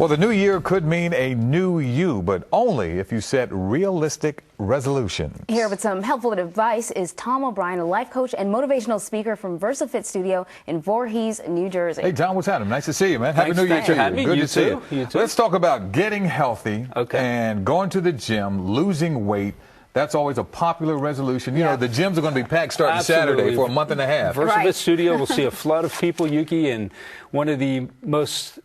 Well, the new year could mean a new you, but only if you set realistic resolutions. Here with some helpful advice is Tom O'Brien, a life coach and motivational speaker from VersaFit Studio in Voorhees, New Jersey. Hey, Tom, what's happening? Nice to see you, man. Happy New Year to you. Good to see you. Let's talk about getting healthy and going to the gym, losing weight. That's always a popular resolution. You know, the gyms are going to be packed starting Saturday for a month and a half. VersaFit Studio will see a flood of people, Yuki, and one of the most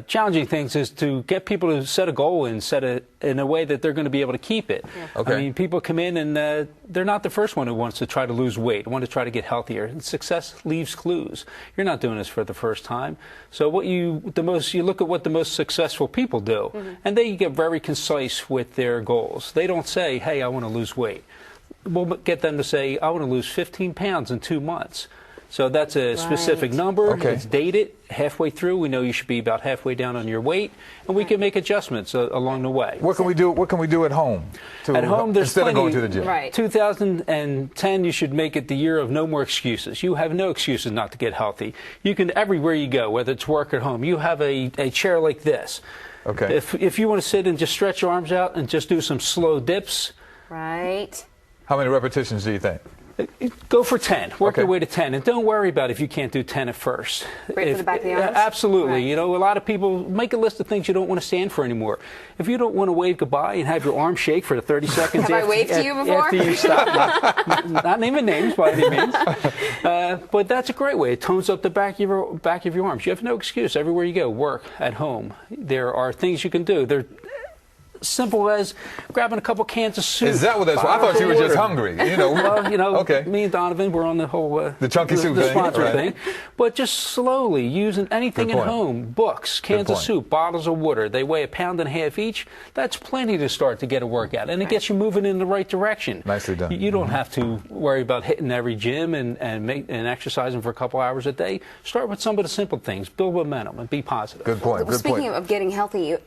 challenging things is to get people to set a goal and set it in a way that they're going to be able to keep it. I mean, people come in and they're not the first one who wants to try to lose weight, want to try to get healthier. And success leaves clues. You're not doing this for the first time. So you look at what the most successful people do, and they get very concise with their goals. They don't say, hey, I want to lose weight. We'll get them to say, I want to lose 15 pounds in 2 months. So that's a specific number. It's dated. Halfway through, we know you should be about halfway down on your weight, and we can make adjustments along the way. What can we do? What can we do at home? At home, there's instead of going to the gym. 2010, you should make it the year of no more excuses. You have no excuses not to get healthy. You can everywhere you go, whether it's work or home. You have a chair like this. If you want to sit and just stretch your arms out and just do some slow dips. How many repetitions do you think? Go for 10. Work your way to 10. And don't worry about if you can't do 10 at first. Great for the back of the arms? Absolutely. You know, a lot of people make a list of things you don't want to stand for anymore. If you don't want to wave goodbye and have your arm shake for the 30 seconds Have I waved to you before? After you stop, not naming names by any means. But that's a great way. It tones up the back of your arms. You have no excuse. Everywhere you go, work, at home, there are things you can do. They're simple as grabbing a couple cans of soup. Is that what that's? I thought you were just hungry. You know. Well, me and Donovan, we're on the whole the chunky soup the sponsor thing. But just slowly using anything at home, books, cans of soup, bottles of water. They weigh 1.5 pounds each. That's plenty to start to get a workout, and it gets you moving in the right direction. Nicely done. You don't have to worry about hitting every gym and exercising for a couple hours a day. Start with some of the simple things. Build momentum and be positive. Good point. Well, speaking of getting healthy,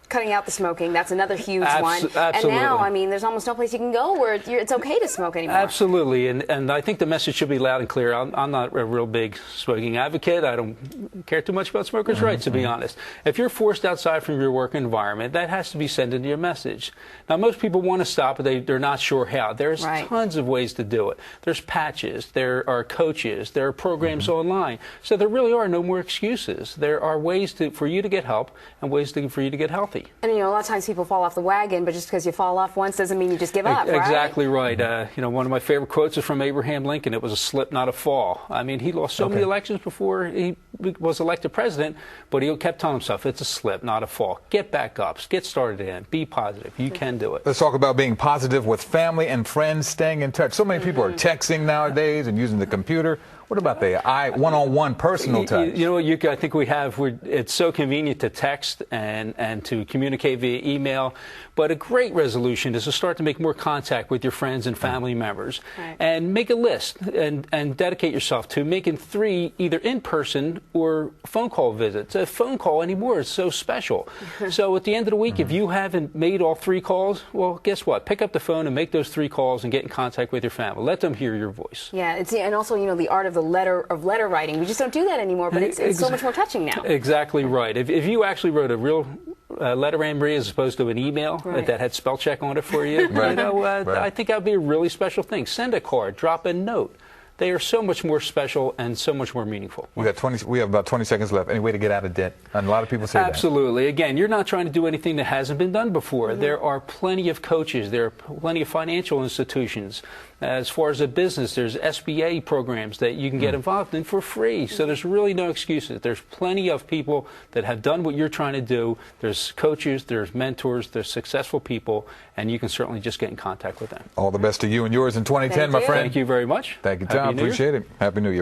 cutting out the smoking, that's another huge one. And now, I mean, there's almost no place you can go where it's okay to smoke anymore. Absolutely, and I think the message should be loud and clear. I'm not a real big smoking advocate. I don't care too much about smokers' rights, to be honest. If you're forced outside from your work environment, that has to be sent into your message. Now, most people want to stop, but they're not sure how. There's tons of ways to do it. There's patches, there are coaches, there are programs online. So there really are no more excuses. There are ways for you to get help and ways for you to get healthy. And you know, a lot of times people fall off the wagon, but just because you fall off once doesn't mean you just give up, right? Exactly right. You know, one of my favorite quotes is from Abraham Lincoln. It was a slip, not a fall. I mean, he lost so many elections before he was elected president, but he kept telling himself, it's a slip, not a fall. Get back up. Get started in. Be positive. You can do it. Let's talk about being positive with family and friends, staying in touch. So many people are texting nowadays and using the computer. What about the one-on-one personal touch? You know what, I think it's so convenient to text and to communicate via email, but a great resolution is to start to make more contact with your friends and family members and make a list and dedicate yourself to making 3 either in-person or phone call visits. A phone call anymore is so special. So at the end of the week, if you haven't made all 3 calls, well, guess what? Pick up the phone and make those 3 calls and get in contact with your family. Let them hear your voice. Yeah, and also, you know, the art of the letter writing. We just don't do that anymore, but it's so much more touching now. Exactly right. If you actually wrote a real letter, Anne-Marie, as opposed to an email that had spell check on it for you, I think that would be a really special thing. Send a card, drop a note. They are so much more special and so much more meaningful. We have about 20 seconds left. Any way to get out of debt? And a lot of people say Absolutely. Again, you're not trying to do anything that hasn't been done before. There are plenty of coaches. There are plenty of financial institutions. As far as a business, there's SBA programs that you can get involved in for free. So there's really no excuses. There's plenty of people that have done what you're trying to do. There's coaches, there's mentors, there's successful people, and you can certainly just get in contact with them. All the best to you and yours in 2010, my friend. Thank you very much. Thank you, Tom. Appreciate it. Happy New Year.